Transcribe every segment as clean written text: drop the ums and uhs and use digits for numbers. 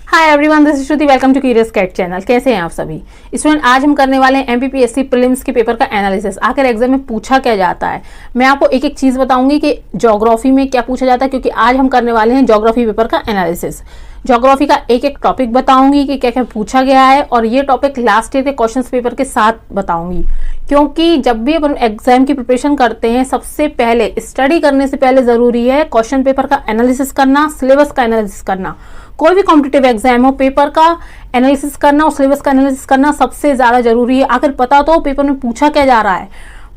Hi everyone, this is Shruti. Welcome to curious cat channel. कैसे हैं आप सभी स्टूडेंट? आज हम करने वाले हैं एमपीपीएससी प्रीलिम्स के पेपर का एनालिसिस। आखिर एग्जाम में पूछा क्या जाता है, मैं आपको एक एक चीज बताऊंगी कि ज्योग्राफी में क्या पूछा जाता है, क्योंकि आज हम करने वाले हैं ज्योग्राफी पेपर का एनालिसिस। ज्योग्राफी का एक एक टॉपिक बताऊंगी कि क्या क्या पूछा गया है, और ये टॉपिक लास्ट ईयर के क्वेश्चन पेपर के साथ बताऊंगी, क्योंकि जब भी अपन एग्जाम की प्रिपरेशन करते हैं सबसे पहले स्टडी करने से पहले जरूरी है क्वेश्चन पेपर का एनालिसिस करना, सिलेबस का एनालिसिस करना। कोई भी कॉम्पिटिटिव एग्जाम हो, पेपर का एनालिसिस करना और सिलेबस का एनालिसिस करना सबसे ज्यादा जरूरी है। आखिर पता तो पेपर में पूछा क्या जा रहा है,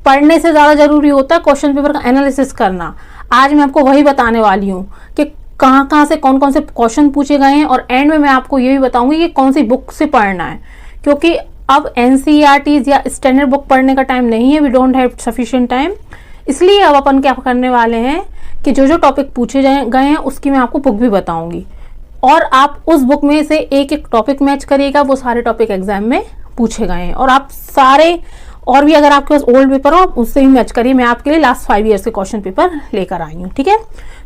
पढ़ने से ज्यादा जरूरी होता है क्वेश्चन पेपर का एनालिसिस करना। आज मैं आपको वही बताने वाली हूँ कि कहाँ कहाँ से कौन कौन से क्वेश्चन पूछे गए हैं, और एंड में मैं आपको ये भी बताऊंगी कि कौन सी बुक से पढ़ना है, क्योंकि अब एनसीईआरटी या स्टैंडर्ड बुक पढ़ने का टाइम नहीं है। We don't have sufficient time. इसलिए अब अपन क्या करने वाले हैं कि जो जो टॉपिक पूछे गए हैं उसकी मैं आपको बुक भी बताऊंगी, और आप उस बुक में से एक एक टॉपिक मैच करिएगा। वो सारे टॉपिक एग्जाम में पूछे गए हैं, और आप सारे और भी अगर आपके पास ओल्ड पेपर हो उससे भी मैच करिए। मैं आपके लिए लास्ट 5 ईयर्स के क्वेश्चन पेपर लेकर आई हूँ, ठीक है।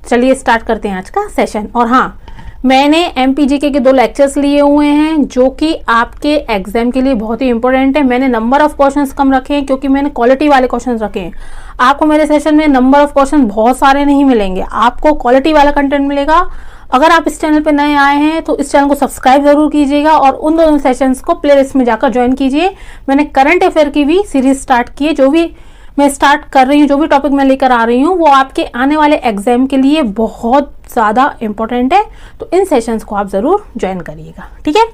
चलिए स्टार्ट करते हैं आज का सेशन। और हाँ, मैंने एमपीजीके के 2 लेक्चर्स लिए हुए हैं जो कि आपके एग्जाम के लिए बहुत ही इंपॉर्टेंट है। मैंने नंबर ऑफ क्वेश्चंस कम रखे हैं क्योंकि मैंने क्वालिटी वाले क्वेश्चंस रखे हैं। आपको मेरे सेशन में नंबर ऑफ क्वेश्चन बहुत सारे नहीं मिलेंगे, आपको क्वालिटी वाला कंटेंट मिलेगा। अगर आप इस चैनल पर नए आए हैं तो इस चैनल को सब्सक्राइब जरूर कीजिएगा, और उन दोनों सेशंस को प्लेलिस्ट में जाकर ज्वाइन कीजिए। मैंने करंट अफेयर की भी सीरीज स्टार्ट की है। जो भी मैं स्टार्ट कर रही हूँ, जो भी टॉपिक मैं लेकर आ रही हूँ, वो आपके आने वाले एग्जाम के लिए बहुत ज़्यादा इंपॉर्टेंट है। तो इन सेशंस को आप ज़रूर ज्वाइन करिएगा, ठीक है।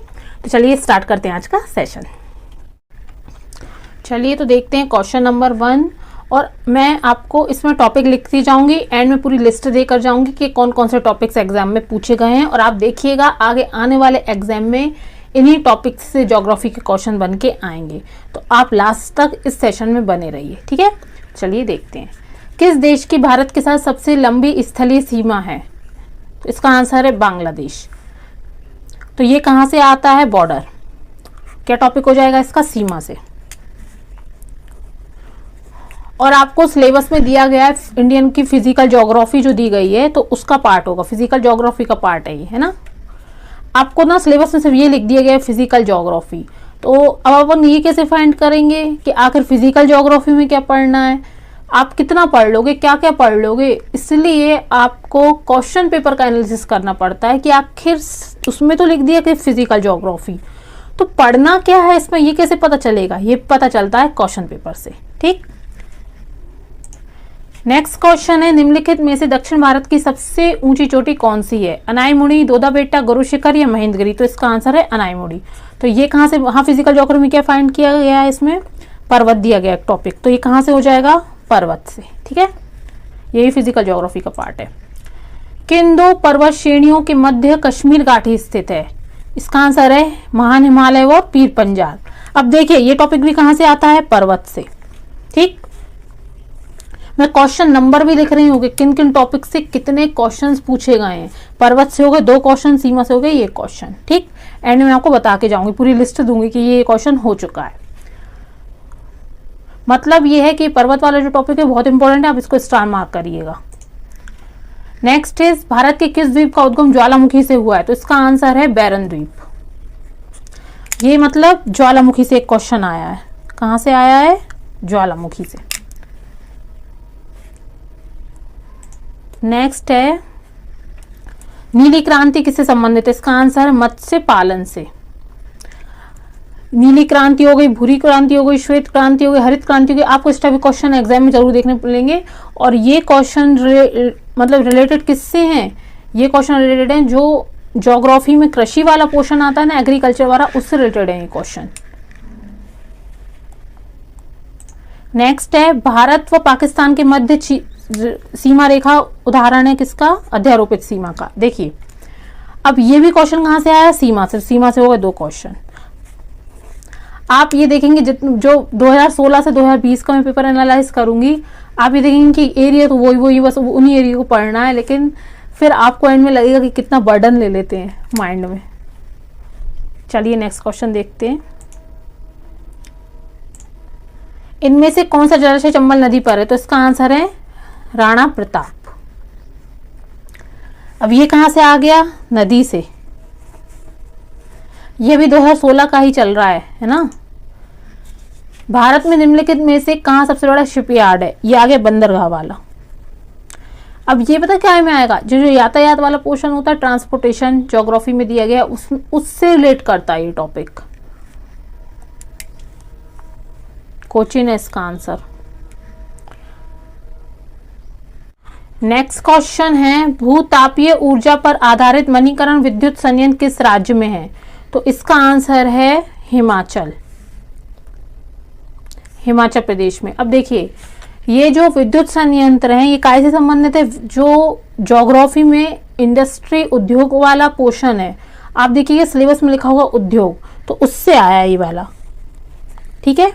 तो चलिए स्टार्ट करते हैं आज का सेशन। चलिए तो देखते हैं क्वेश्चन नंबर 1, और मैं आपको इसमें टॉपिक लिखती जाऊंगी, एंड में पूरी लिस्ट देकर जाऊंगी कि कौन कौन से टॉपिक्स एग्जाम में पूछे गए हैं। और आप देखिएगा आगे आने वाले एग्जाम में इन्हीं टॉपिक्स से ज्योग्राफी के क्वेश्चन बन के आएंगे, तो आप लास्ट तक इस सेशन में बने रहिए, ठीक है। चलिए देखते हैं, किस देश की भारत के साथ सबसे लंबी स्थलीय सीमा है? तो इसका आंसर है बांग्लादेश। तो ये कहाँ से आता है? बॉर्डर। क्या टॉपिक हो जाएगा इसका? सीमा से। और आपको सिलेबस में दिया गया है इंडियन की फिजिकल ज्योग्राफी जो दी गई है, तो उसका पार्ट होगा, फिजिकल ज्योग्राफी का पार्ट है ये, है ना। आपको ना सिलेबस में सिर्फ ये लिख दिया गया है फिजिकल ज्योग्राफी। तो अब अपन ये कैसे फाइंड करेंगे कि आखिर फिजिकल ज्योग्राफी में क्या पढ़ना है, आप कितना पढ़ लोगे, क्या क्या पढ़ लोगे। इसलिए आपको क्वेश्चन पेपर का एनालिसिस करना पड़ता है कि आखिर उसमें तो लिख दिया कि फिजिकल ज्योग्राफी, तो पढ़ना क्या है इसमें, ये कैसे पता चलेगा? ये पता चलता है क्वेश्चन पेपर से, ठीक। नेक्स्ट क्वेश्चन है, निम्नलिखित में से दक्षिण भारत की सबसे ऊंची चोटी कौन सी है? अनाईमुड़ी, दोदा बेटा, गुरु शिखर या महेंद्रगिरी? तो इसका आंसर है अनाईमुड़ी। तो ये कहाँ से, वहाँ फिजिकल ज्योग्राफी में क्या फाइंड किया गया है? इसमें पर्वत दिया गया टॉपिक, तो ये कहाँ से हो जाएगा? पर्वत से, ठीक है। यही फिजिकल ज्योग्राफी का पार्ट है। किन 2 पर्वत श्रेणियों के मध्य कश्मीर घाटी स्थित है? इसका आंसर है महान हिमालय और पीर पंजाल। अब देखिए ये टॉपिक भी कहाँ से आता है? पर्वत से, ठीक। मैं क्वेश्चन नंबर भी लिख रही हूँ कि किन किन टॉपिक से कितने क्वेश्चंस पूछे गए हैं। पर्वत से हो गए 2 क्वेश्चन, सीमा से हो गए ये क्वेश्चन, ठीक। एंड में आपको बता के जाऊंगी, पूरी लिस्ट दूंगी कि ये क्वेश्चन हो चुका है। मतलब ये है कि पर्वत वाला जो टॉपिक है बहुत इंपॉर्टेंट है, आप इसको स्टार मार्क करिएगा। नेक्स्ट इज, भारत के किस द्वीप का उद्गम ज्वालामुखी से हुआ है? तो इसका आंसर है बैरन द्वीप। ये मतलब ज्वालामुखी से एक क्वेश्चन आया है। कहाँ से आया है? ज्वालामुखी से। नेक्स्ट है, नीली क्रांति किससे संबंधित है? इसका आंसर है मत्स्य पालन से। नीली क्रांति हो गई, भूरी क्रांति हो गई, श्वेत क्रांति हो गई, हरित क्रांति हो गई। आपको इस टाइप के क्वेश्चन एग्जाम में जरूर देखने मिलेंगे। और ये क्वेश्चन मतलब रिलेटेड किससे हैं? ये क्वेश्चन रिलेटेड हैं जो ज्योग्राफी में कृषि वाला पोर्शन आता है ना, एग्रीकल्चर वाला, उससे रिलेटेड है ये क्वेश्चन। नेक्स्ट है, भारत व पाकिस्तान के मध्य सीमा रेखा उदाहरण है किसका? अध्यारोपित सीमा का। देखिए अब ये भी क्वेश्चन कहाँ से आया? सीमा से। सीमा से हो गए 2 क्वेश्चन। आप ये देखेंगे जो 2016 से 2020 का मैं पेपर एनालाइज करूंगी, आप ये देखेंगे कि एरिया तो वही बस उन्हीं एरिया को पढ़ना है, लेकिन फिर आपको एंड में लगेगा कि कितना बर्डन ले लेते हैं माइंड में। चलिए नेक्स्ट क्वेश्चन देखते हैं, इनमें से कौन सा जलाशय चंबल नदी पर है? तो इसका आंसर है राणा प्रताप। अब ये कहां से आ गया? नदी से। ये भी 2016 का ही चल रहा है ना। भारत में निम्नलिखित में से कहाँ सबसे बड़ा शिपयार्ड है, ये आगे बंदरगाह वाला। अब ये पता क्या में आएगा, जो यातायात वाला पोर्शन होता है, ट्रांसपोर्टेशन ज्योग्राफी में दिया गया, उससे रिलेट करता है ये टॉपिक। कोचिन है इसका आंसर। नेक्स्ट क्वेश्चन है, भूतापीय ऊर्जा पर आधारित मणिकरण विद्युत संयंत्र किस राज्य में है? तो इसका आंसर है हिमाचल, हिमाचल प्रदेश में। अब देखिए ये जो विद्युत संयंत्र हैं ये काय से संबंधित है? जो ज्योग्राफी में इंडस्ट्री उद्योग वाला पोर्शन है, आप देखिए सिलेबस में लिखा होगा उद्योग, तो उससे आया ये वाला, ठीक है।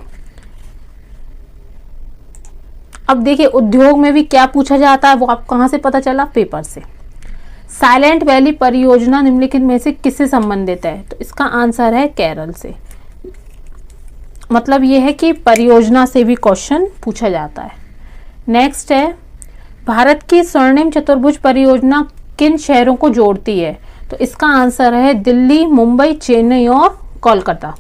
अब देखिए उद्योग में भी क्या पूछा जाता है वो आप कहां से पता चला? पेपर से। साइलेंट वैली परियोजना निम्नलिखित में से किससे संबंधित है? तो इसका आंसर है केरल से। मतलब ये है कि परियोजना से भी क्वेश्चन पूछा जाता है। नेक्स्ट है, भारत की स्वर्णिम चतुर्भुज परियोजना किन शहरों को जोड़ती है? तो इसका आंसर है दिल्ली, मुंबई, चेन्नई और कोलकाता।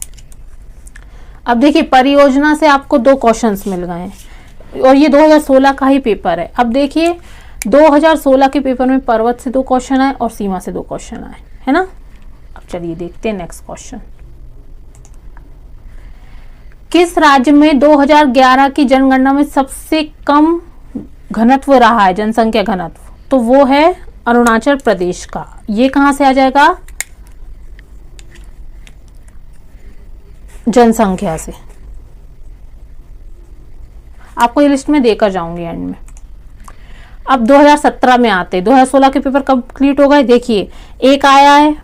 अब देखिए परियोजना से आपको 2 क्वेश्चंस मिल गए हैं और ये 2016 का ही पेपर है। अब देखिए 2016 के पेपर में पर्वत से 2 क्वेश्चन आए और सीमा से 2 क्वेश्चन आए, है ना। अब चलिए देखते हैं नेक्स्ट क्वेश्चन। किस राज्य में 2011 की जनगणना में सबसे कम घनत्व रहा है, जनसंख्या घनत्व? तो वो है अरुणाचल प्रदेश का। ये कहां से आ जाएगा? जनसंख्या से। आपको ये लिस्ट में देकर जाऊंगी एंड में। अब 2017 में आते, 2016 के पेपर कंप्लीट हो गए। देखिए एक आया है,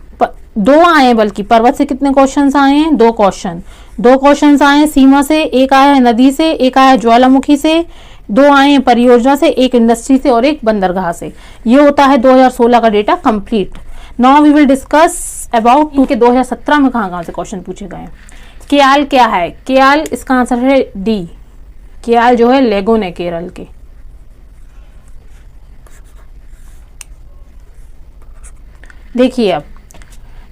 2 आए हैं, बल्कि पर्वत से कितने क्वेश्चंस आए हैं? 2 क्वेश्चंस आए हैं सीमा से, एक आया है नदी से, एक आया है ज्वालामुखी से, 2 आए हैं परियोजना से, एक इंडस्ट्री से और एक बंदरगाह से। ये होता है 2016 का data complete. Now we will discuss about कि 2017 में कहां से क्वेश्चन पूछे गए। केआल क्या है? केआल इसका आंसर है डी। केआल जो है लेगुन है केरल के। देखिए अब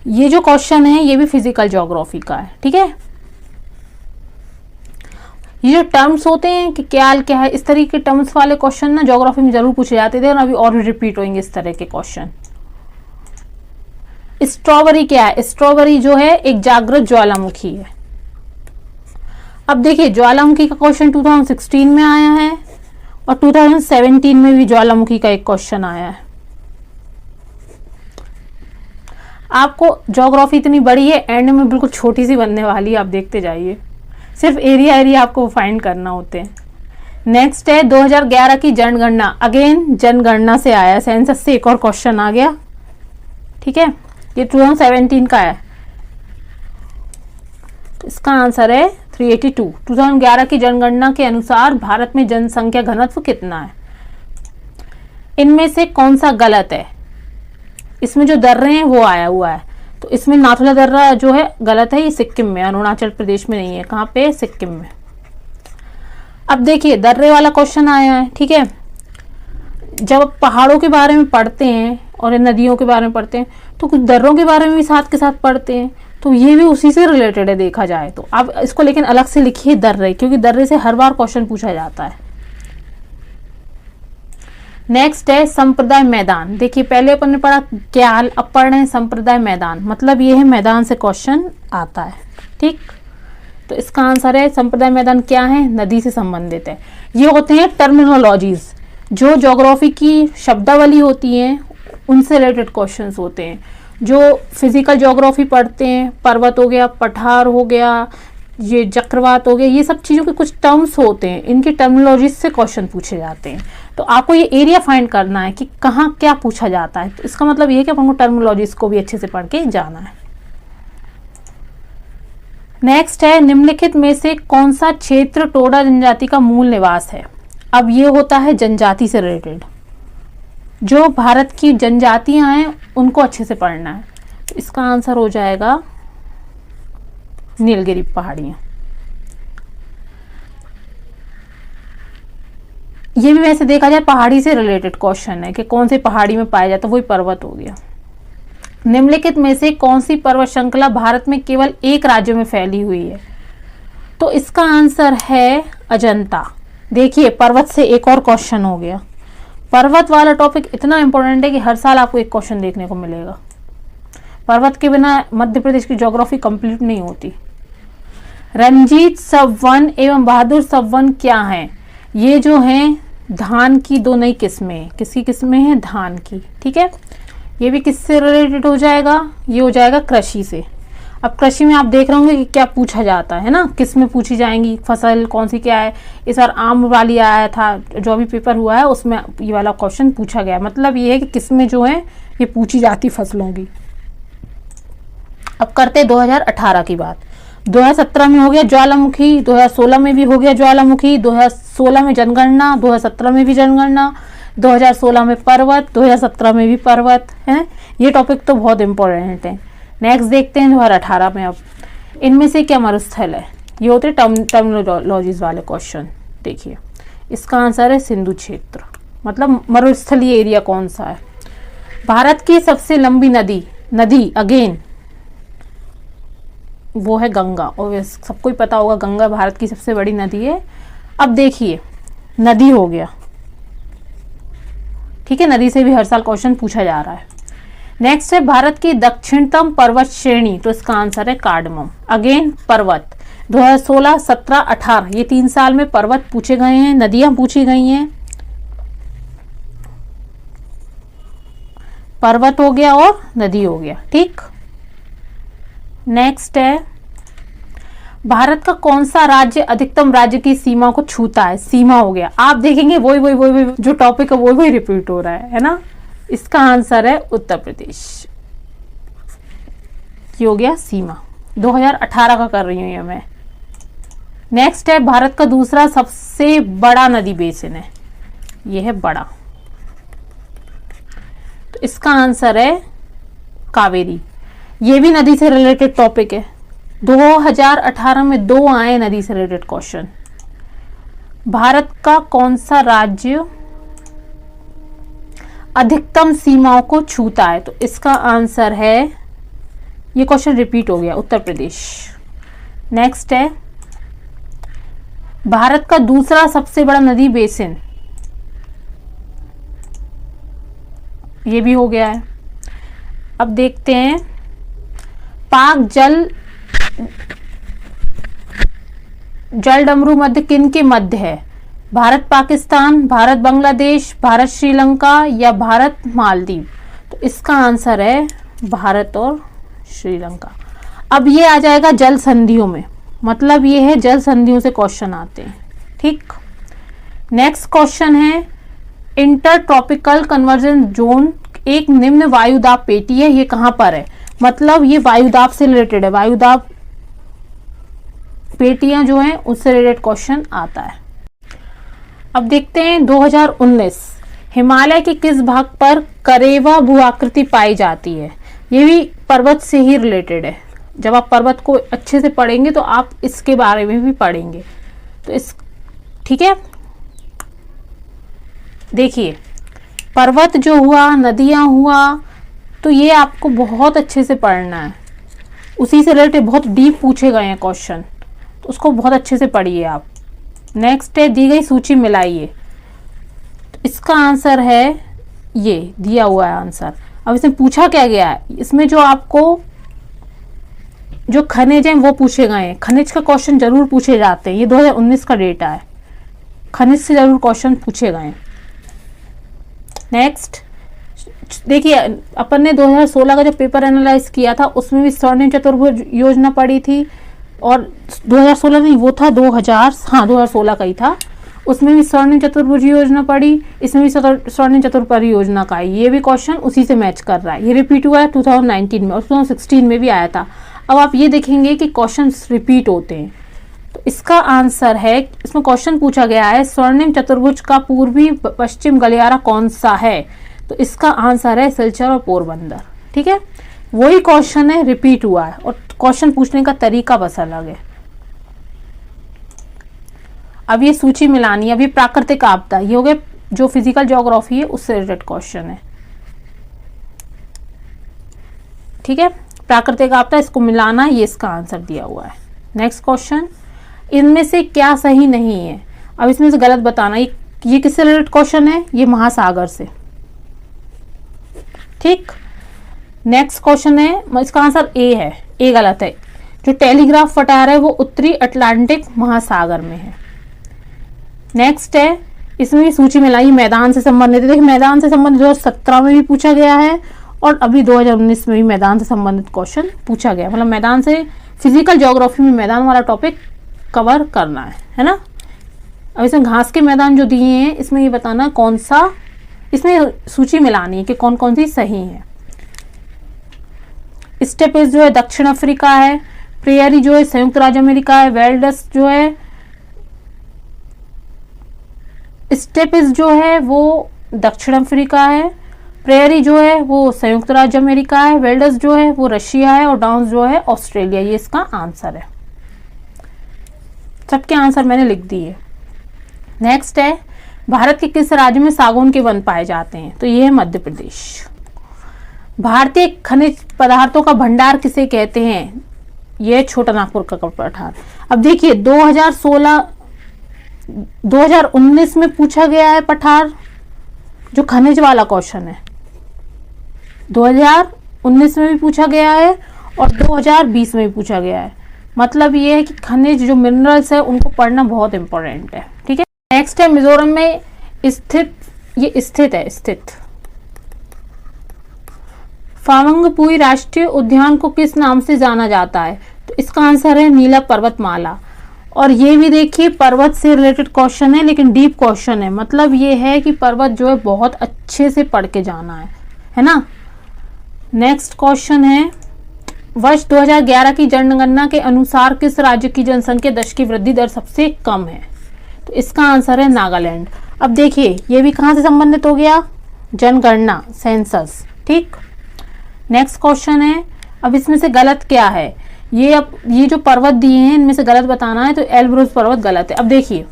ये जो क्वेश्चन है ये भी फिजिकल ज्योग्राफी का है, ठीक है। ये जो टर्म्स होते हैं कि क्या है, इस तरह के टर्म्स वाले क्वेश्चन ना ज्योग्राफी में जरूर पूछे जाते थे और अभी और भी रिपीट होंगे इस तरह के क्वेश्चन। स्ट्रॉबेरी क्या है? स्ट्रॉबेरी जो है एक जागृत ज्वालामुखी है। अब देखिए ज्वालामुखी का क्वेश्चन 2016 में आया है और 2017 में भी ज्वालामुखी का एक क्वेश्चन आया है। आपको ज्योग्राफी इतनी बड़ी है, एंड में बिल्कुल छोटी सी बनने वाली है, आप देखते जाइए। सिर्फ एरिया आपको फाइंड करना होते हैं। नेक्स्ट है 2011 की जनगणना। अगेन जनगणना से आया, सेंसस से एक और क्वेश्चन आ गया, ठीक है। ये 2017 का है, तो इसका आंसर है 382। 2011 की जनगणना के अनुसार भारत में जनसंख्या घनत्व कितना है? इनमें से कौन सा गलत है? इसमें जो दर्रे हैं वो आया हुआ है, तो इसमें नाथुला दर्रा जो है गलत है, ये सिक्किम में, अरुणाचल प्रदेश में नहीं है। कहाँ पे? सिक्किम में। अब देखिए दर्रे वाला क्वेश्चन आया है, ठीक है। जब पहाड़ों के बारे में पढ़ते हैं और नदियों के बारे में पढ़ते हैं तो कुछ दर्रों के बारे में भी साथ के साथ पढ़ते हैं, तो ये भी उसी से रिलेटेड है देखा जाए तो। आप इसको लेकिन अलग से लिखिए दर्रे, क्योंकि दर्रे से हर बार क्वेश्चन पूछा जाता है। नेक्स्ट है संप्रदाय मैदान। देखिए पहले अपन ने पढ़ा क्याल, अब पढ़ रहे हैं संप्रदाय मैदान। मतलब ये है मैदान से क्वेश्चन आता है, ठीक। तो इसका आंसर है संप्रदाय मैदान क्या है? नदी से संबंधित है। ये होते हैं टर्मिनोलॉजीज, जो ज्योग्राफी की शब्दावली होती हैं उनसे रिलेटेड क्वेश्चंस होते हैं। जो फिजिकल ज्योग्राफी पढ़ते हैं, पर्वत हो गया, पठार हो गया, ये चक्रवात हो गया, ये सब चीज़ों के कुछ टर्म्स होते हैं, इनकी टर्मिनोलॉजी से क्वेश्चन पूछे जाते हैं। तो आपको ये एरिया फाइंड करना है कि कहाँ क्या पूछा जाता है। तो इसका मतलब ये है कि आपको टर्मिनोलॉजीज को भी अच्छे से पढ़ के जाना है। नेक्स्ट है निम्नलिखित में से कौन सा क्षेत्र टोडा जनजाति का मूल निवास है? अब ये होता है जनजाति से रिलेटेड, जो भारत की जनजातियां हैं उनको अच्छे से पढ़ना है। तो इसका आंसर हो जाएगा नीलगिरी पहाड़ियां। ये भी वैसे देखा जाए पहाड़ी से रिलेटेड क्वेश्चन है कि कौन से पहाड़ी में पाया जाता है, वही पर्वत हो गया। निम्नलिखित में से कौन सी पर्वत श्रृंखला भारत में केवल एक राज्य में फैली हुई है? तो इसका आंसर है अजंता। देखिए पर्वत से एक और क्वेश्चन हो गया। पर्वत वाला टॉपिक इतना इंपॉर्टेंट है कि हर साल आपको एक क्वेश्चन देखने को मिलेगा। पर्वत के बिना मध्य प्रदेश की ज्योग्राफी कंप्लीट नहीं होती। रंजीत सब-1 एवं बहादुर सब-1 क्या हैं? ये जो हैं धान की दो नई किस्में। किसकी किस्में हैं? धान की। ठीक है, ये भी किससे रिलेटेड हो जाएगा? ये हो जाएगा कृषि से। अब कृषि में आप देख रहे होंगे कि क्या पूछा जाता है ना, किस्में पूछी जाएंगी, फसल कौन सी क्या है। इस बार आम वाली आया था, जो भी पेपर हुआ है उसमें ये वाला क्वेश्चन पूछा गया। मतलब ये है कि किस्में जो है ये पूछी जाती फसलों की। अब करते 2018 की बात। 2017 में हो गया ज्वालामुखी, 2016 में भी हो गया ज्वालामुखी, 2016 में जनगणना, 2017 में भी जनगणना, 2016 में पर्वत, 2017 में भी पर्वत है। ये टॉपिक तो बहुत इंपॉर्टेंट है। नेक्स्ट देखते हैं 2018 में। अब इनमें से क्या मरुस्थल है? ये होते टर्मिनोलॉजीज वाले क्वेश्चन। देखिए इसका आंसर है सिंधु क्षेत्र, मतलब मरुस्थलीय एरिया कौन सा है? भारत की सबसे लंबी नदी अगेन वो है गंगा। और सबको ही पता होगा गंगा भारत की सबसे बड़ी नदी है। अब देखिए नदी हो गया, ठीक है, नदी से भी हर साल क्वेश्चन पूछा जा रहा है। नेक्स्ट है भारत की दक्षिणतम पर्वत श्रेणी, तो इसका आंसर है कार्डमम। अगेन पर्वत 2016, 17, 18 ये 3 साल में पर्वत पूछे गए हैं, नदियां पूछी गई हैं। पर्वत हो गया और नदी हो गया। ठीक, नेक्स्ट है भारत का कौन सा राज्य अधिकतम राज्य की सीमा को छूता है? सीमा हो गया। आप देखेंगे वही जो टॉपिक है वही रिपीट हो रहा है ना। इसका आंसर है उत्तर प्रदेश। ये हो गया सीमा। 2018 का कर रही हूं ये मैं। नेक्स्ट है भारत का दूसरा सबसे बड़ा नदी बेसिन है, ये है बड़ा, तो इसका आंसर है कावेरी। ये भी नदी से रिलेटेड टॉपिक है। 2018 में 2 आए नदी से रिलेटेड क्वेश्चन। भारत का कौन सा राज्य अधिकतम सीमाओं को छूता है? तो इसका आंसर है, ये क्वेश्चन रिपीट हो गया, उत्तर प्रदेश। नेक्स्ट है भारत का दूसरा सबसे बड़ा नदी बेसिन, ये भी हो गया है। अब देखते हैं पाक जल डमरू मध्य किन के मध्य है? भारत पाकिस्तान, भारत बांग्लादेश, भारत श्रीलंका या भारत मालदीव? तो इसका आंसर है भारत और श्रीलंका। अब ये आ जाएगा जल संधियों में, मतलब ये है जल संधियों से क्वेश्चन आते हैं। ठीक, नेक्स्ट क्वेश्चन है इंटर ट्रॉपिकल कन्वर्जन जोन एक निम्न वायुदाब पेटी है, ये कहां पर है? मतलब ये वायुदाब से रिलेटेड है, वायुदाब पेटियां जो हैं उससे रिलेटेड क्वेश्चन आता है। अब देखते हैं 2019 हिमालय के किस भाग पर करेवा भूआकृति पाई जाती है? ये भी पर्वत से ही रिलेटेड है। जब आप पर्वत को अच्छे से पढ़ेंगे तो आप इसके बारे में भी पढ़ेंगे। तो इस ठीक है, देखिए पर्वत जो हुआ, नदियां हुआ, तो ये आपको बहुत अच्छे से पढ़ना है। उसी से रिलेटेड बहुत डीप पूछे गए हैं क्वेश्चन, तो उसको बहुत अच्छे से पढ़िए आप। नेक्स्ट है दी गई सूची मिलाइए, तो इसका आंसर है ये दिया हुआ है आंसर। अब इसमें पूछा क्या गया है? इसमें जो आपको जो खनिज हैं वो पूछे गए हैं। खनिज का क्वेश्चन जरूर पूछे जाते हैं, ये 2019 का डेटा है, खनिज से जरूर क्वेश्चन पूछे गए हैं। नेक्स्ट देखिए अपन ने 2016 का जो पेपर एनालाइज किया था उसमें भी स्वर्णिम चतुर्भुज योजना पड़ी थी, और 2016 नहीं वो था 2016 का ही था। उसमें भी स्वर्णिम चतुर्भुज योजना पड़ी, इसमें भी स्वर्णिम चतुर्भुज योजना का है। ये भी क्वेश्चन उसी से मैच कर रहा है, ये रिपीट हुआ है 2019 में और 2016 में भी आया था। अब आप ये देखेंगे कि क्वेश्चन रिपीट होते हैं, तो इसका आंसर है, इसमें क्वेश्चन पूछा गया है स्वर्णिम चतुर्भुज का पूर्वी पश्चिम गलियारा कौन सा है? तो इसका आंसर है सिलचर और पोरबंदर। ठीक है, वही क्वेश्चन है, रिपीट हुआ है, और क्वेश्चन पूछने का तरीका बस अलग है। अब ये सूची मिलानी है। अब ये प्राकृतिक आपदा, ये हो गए जो फिजिकल ज्योग्राफी है उससे रिलेटेड क्वेश्चन है। ठीक है, प्राकृतिक आपदा, इसको मिलाना, ये इसका आंसर दिया हुआ है। नेक्स्ट क्वेश्चन, इनमें से क्या सही नहीं है। अब इसमें से गलत बताना। ये किससे रिलेटेड क्वेश्चन है, ये महासागर से। ठीक, नेक्स्ट क्वेश्चन है, इसका आंसर ए है, ए गलत है। जो टेलीग्राफ पठार है वो उत्तरी अटलांटिक महासागर में है। नेक्स्ट है, इसमें भी सूची मिलाई मैदान से संबंधित है। देखिए मैदान से संबंधित 2017 में भी पूछा गया है और अभी 2019 में भी मैदान से संबंधित क्वेश्चन पूछा गया। मतलब मैदान से, फिजिकल ज्योग्राफी में मैदान वाला टॉपिक कवर करना है ना। अब इसमें घास के मैदान जो दिए हैं, इसमें ये बताना कौन सा, इसमें सूची मिलानी है कि कौन कौन सी सही है। स्टेपिस जो है दक्षिण अफ्रीका है, प्रेयरी जो है संयुक्त राज्य अमेरिका है, वेल्डस जो है, स्टेपिस जो है वो दक्षिण अफ्रीका है, प्रेयरी जो है वो संयुक्त राज्य अमेरिका है, वेल्डस जो है वो रशिया है और डाउन्स जो है ऑस्ट्रेलिया। ये इसका आंसर है। सबके आंसर मैंने लिख दिए। नेक्स्ट है, भारत के किस राज्य में सागौन के वन पाए जाते हैं, तो ये है मध्य प्रदेश। भारतीय खनिज पदार्थों का भंडार किसे कहते हैं, यह छोटा नागपुर का पठार। अब देखिए 2019 में पूछा गया है पठार, जो खनिज वाला क्वेश्चन है 2019 में भी पूछा गया है और 2020 में भी पूछा गया है। मतलब ये है कि खनिज जो मिनरल्स है उनको पढ़ना बहुत इंपॉर्टेंट है। ठीक है, नेक्स्ट है, मिजोरम में स्थित, ये स्थित फावंगपुई राष्ट्रीय उद्यान को किस नाम से जाना जाता है, तो इसका आंसर है नीला पर्वतमाला। और ये भी देखिए पर्वत से रिलेटेड क्वेश्चन है, लेकिन डीप क्वेश्चन है। मतलब ये है कि पर्वत जो है बहुत अच्छे से पढ़ के जाना है ना। नेक्स्ट क्वेश्चन है, वर्ष 2011 की जनगणना के अनुसार किस राज्य की जनसंख्या दर की वृद्धि दर सबसे कम है, तो इसका आंसर है नागालैंड। अब देखिए ये भी कहाँ से संबंधित हो गया, जनगणना, सेंसस। ठीक, नेक्स्ट क्वेश्चन है, अब इसमें से गलत क्या है, ये जो पर्वत दिए हैं इनमें से गलत बताना है, तो एल्ब्रुज पर्वत गलत है। अब देखिए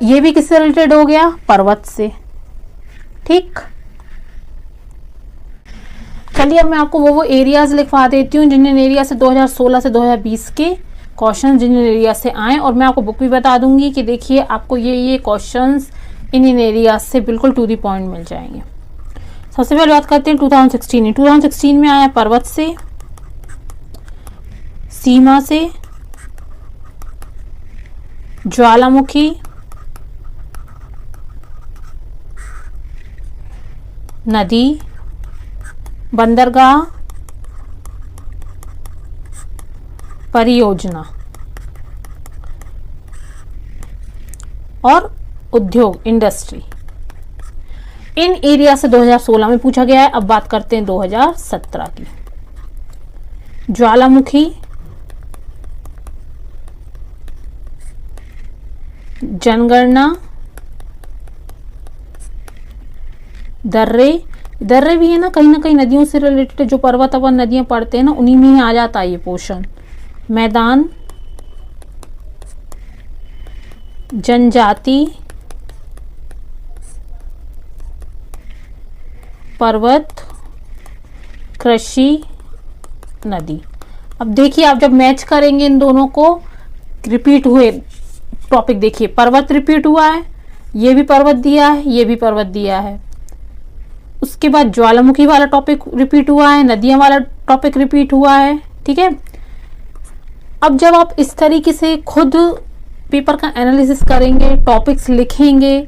ये भी किससे रिलेटेड हो गया, पर्वत से। ठीक, चलिए अब मैं आपको वो एरियाज लिखवा देती हूँ जिन एरिया से 2016 से 2020 के क्वेश्चन जिन एरिया से आए, और मैं आपको बुक भी बता दूंगी कि देखिए आपको ये क्वेश्चंस इन एरियाज से बिल्कुल टू द पॉइंट मिल जाएंगे। सबसे पहले बात करते हैं 2016 में आया पर्वत से, सीमा से, ज्वालामुखी, नदी, बंदरगाह, परियोजना और उद्योग, इंडस्ट्री। इन एरिया से 2016 में पूछा गया है। अब बात करते हैं 2017 की। ज्वालामुखी, जनगणना, दर्रे भी है ना कहीं नदियों से रिलेटेड, जो पर्वत अपन नदियां पढ़ते हैं ना उन्हीं में ही आ जाता है ये पोर्शन। मैदान, जनजाति, पर्वत, कृषि, नदी। अब देखिए आप जब मैच करेंगे इन दोनों को, रिपीट हुए टॉपिक, देखिए पर्वत रिपीट हुआ है, ये भी पर्वत दिया है, ये भी पर्वत दिया है। उसके बाद ज्वालामुखी वाला टॉपिक रिपीट हुआ है, नदियां वाला टॉपिक रिपीट हुआ है। ठीक है, अब जब आप इस तरीके से खुद पेपर का एनालिसिस करेंगे, टॉपिक्स लिखेंगे,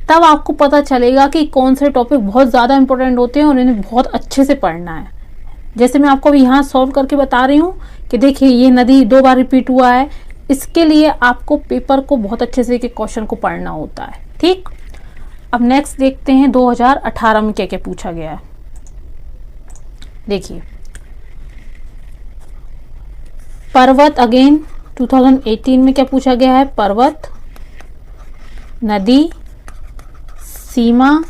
तब आपको पता चलेगा कि कौन से टॉपिक बहुत ज़्यादा इंपॉर्टेंट होते हैं और इन्हें बहुत अच्छे से पढ़ना है। जैसे मैं आपको अभी यहाँ सॉल्व करके बता रही हूँ कि देखिए ये नदी 2 बार रिपीट हुआ है, इसके लिए आपको पेपर को बहुत अच्छे से के क्वेश्चन को पढ़ना होता है। ठीक, अब नेक्स्ट देखते हैं 2018 में क्या क्या पूछा गया है। देखिए पर्वत, अगेन 2018 में क्या पूछा गया है, पर्वत, नदी, सीमा,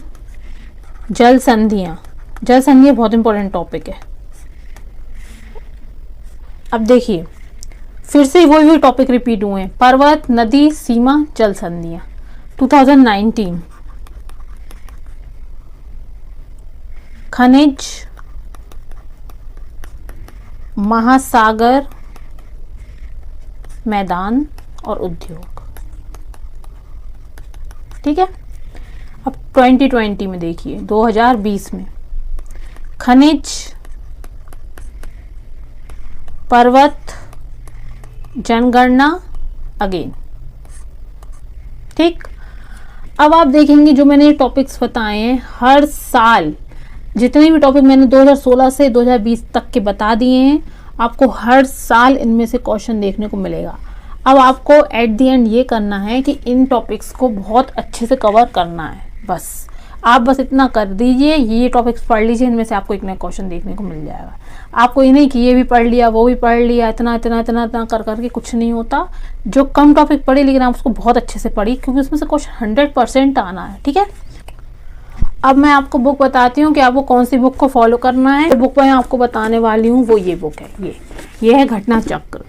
जल संधियां। जल संधियां बहुत इंपॉर्टेंट टॉपिक है। अब देखिए फिर से वही टॉपिक रिपीट हुए हैं, पर्वत, नदी, सीमा, जल संधियां। 2019 खनिज, महासागर, मैदान और उद्योग। ठीक है। अब 2020 में देखिए, 2020 में खनिज, पर्वत, जनगणना, अगेन। ठीक। अब आप देखेंगे जो मैंने टॉपिक्स बताए हैं, हर साल जितने भी टॉपिक मैंने 2016 से 2020 तक के बता दिए हैं, आपको हर साल इनमें से क्वेश्चन देखने को मिलेगा। अब आपको एट द एंड ये करना है कि इन टॉपिक्स को बहुत अच्छे से कवर करना है। बस आप बस इतना कर दीजिए, ये टॉपिक्स पढ़ लीजिए, इनमें से आपको एक नया क्वेश्चन देखने को मिल जाएगा। आपको ये नहीं कि ये भी पढ़ लिया, वो भी पढ़ लिया, इतना इतना इतना इतना कर करके कुछ नहीं होता। जो कम टॉपिक पढ़े लेकिन आप उसको बहुत अच्छे से पढ़िए, क्योंकि उसमें से क्वेश्चन 100% आना है। ठीक है। अब मैं आपको बुक बताती हूँ कि आपको कौन सी बुक को फॉलो करना है। तो बुक मैं आपको बताने वाली हूँ वो ये बुक है, ये है घटना चक्र।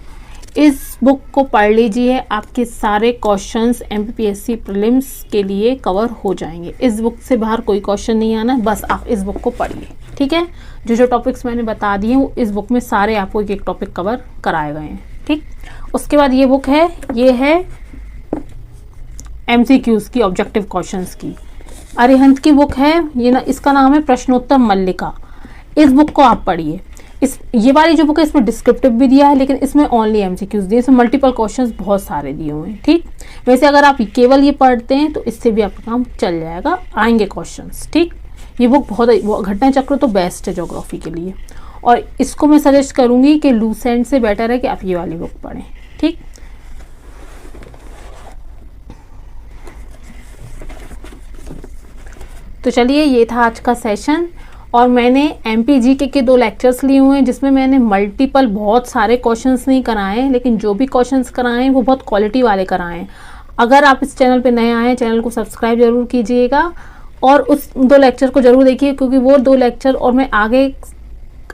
इस बुक को पढ़ लीजिए, आपके सारे क्वेश्चंस एमपीपीएससी प्रीलिम्स के लिए कवर हो जाएंगे। इस बुक से बाहर कोई क्वेश्चन नहीं आना है, बस आप इस बुक को पढ़िए। ठीक है। जो टॉपिक्स मैंने बता दिए वो इस बुक में सारे आपको एक एक टॉपिक कवर कराए गए हैं। ठीक। उसके बाद ये बुक है, ये है एमसीक्यूज की, ऑब्जेक्टिव क्वेश्चंस की। अरिहंत की बुक है ये ना, इसका नाम है प्रश्नोत्तर मल्लिका। इस बुक को आप पढ़िए। ये वाली जो बुक है इसमें डिस्क्रिप्टिव भी दिया है, लेकिन इसमें ओनली एमसीक्यूज दिए, इसमें मल्टीपल क्वेश्चंस बहुत सारे दिए हुए हैं। ठीक। वैसे अगर आप केवल ये पढ़ते हैं तो इससे भी आपका काम चल जाएगा, आएंगे क्वेश्चंस। ठीक। ये बुक बहुत, घटना चक्र तो बेस्ट है ज्योग्राफी के लिए, और इसको मैं सजेस्ट करूंगी कि लूसेंट से बेटर है कि आप ये वाली बुक पढ़ें। ठीक। तो चलिए, ये था आज का सेशन, और मैंने एमपीजीके के 2 लेक्चर्स लिए हुए हैं, जिसमें मैंने मल्टीपल बहुत सारे क्वेश्चंस नहीं कराए हैं, लेकिन जो भी क्वेश्चंस कराए हैं वो बहुत क्वालिटी वाले कराए हैं। अगर आप इस चैनल पे नए आए हैं, चैनल को सब्सक्राइब जरूर कीजिएगा, और उस 2 लेक्चर को जरूर देखिए, क्योंकि वो 2 लेक्चर और मैं आगे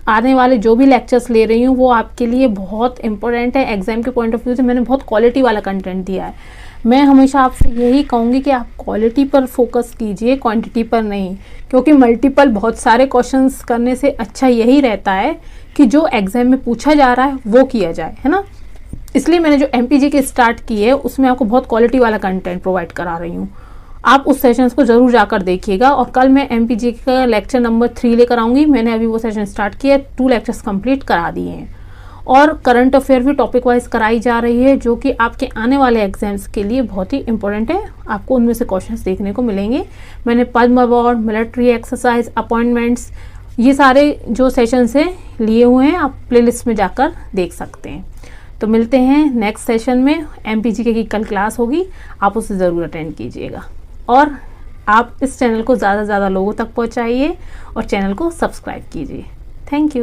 आने वाले जो भी लेक्चर्स ले रही हूँ वो आपके लिए बहुत इंपॉर्टेंट है। एग्जाम के पॉइंट ऑफ व्यू से मैंने बहुत क्वालिटी वाला कंटेंट दिया है। मैं हमेशा आपसे यही कहूँगी कि आप क्वालिटी पर फोकस कीजिए, क्वांटिटी पर नहीं, क्योंकि मल्टीपल बहुत सारे क्वेश्चंस करने से अच्छा यही रहता है कि जो एग्जाम में पूछा जा रहा है वो किया जाए, है ना। इसलिए मैंने जो एमपीजीके स्टार्ट की है उसमें आपको बहुत क्वालिटी वाला कंटेंट प्रोवाइड करा रही हूँ। आप उस सेशंस को जरूर जाकर देखिएगा, और कल मैं एमपीजीके का लेक्चर नंबर 3 लेकर आऊँगी। मैंने अभी वो सेशन स्टार्ट किया है, 2 लेक्चर्स कंप्लीट करा दिए हैं, और करंट अफेयर भी टॉपिक वाइज कराई जा रही है, जो कि आपके आने वाले एग्जाम्स के लिए बहुत ही इंपॉर्टेंट है। आपको उनमें से क्वेश्चंस देखने को मिलेंगे। मैंने पद्म अवार्ड, मिलिट्री एक्सरसाइज, अपॉइंटमेंट्स, ये सारे जो सेशंस हैं लिए हुए हैं, आप प्लेलिस्ट में जाकर देख सकते हैं। तो मिलते हैं नेक्स्ट सेशन में। एमपीजीके की कल क्लास होगी, आप उसे ज़रूर अटेंड कीजिएगा, और आप इस चैनल को ज़्यादा से ज़्यादा लोगों तक पहुँचाइए और चैनल को सब्सक्राइब कीजिए। Thank you.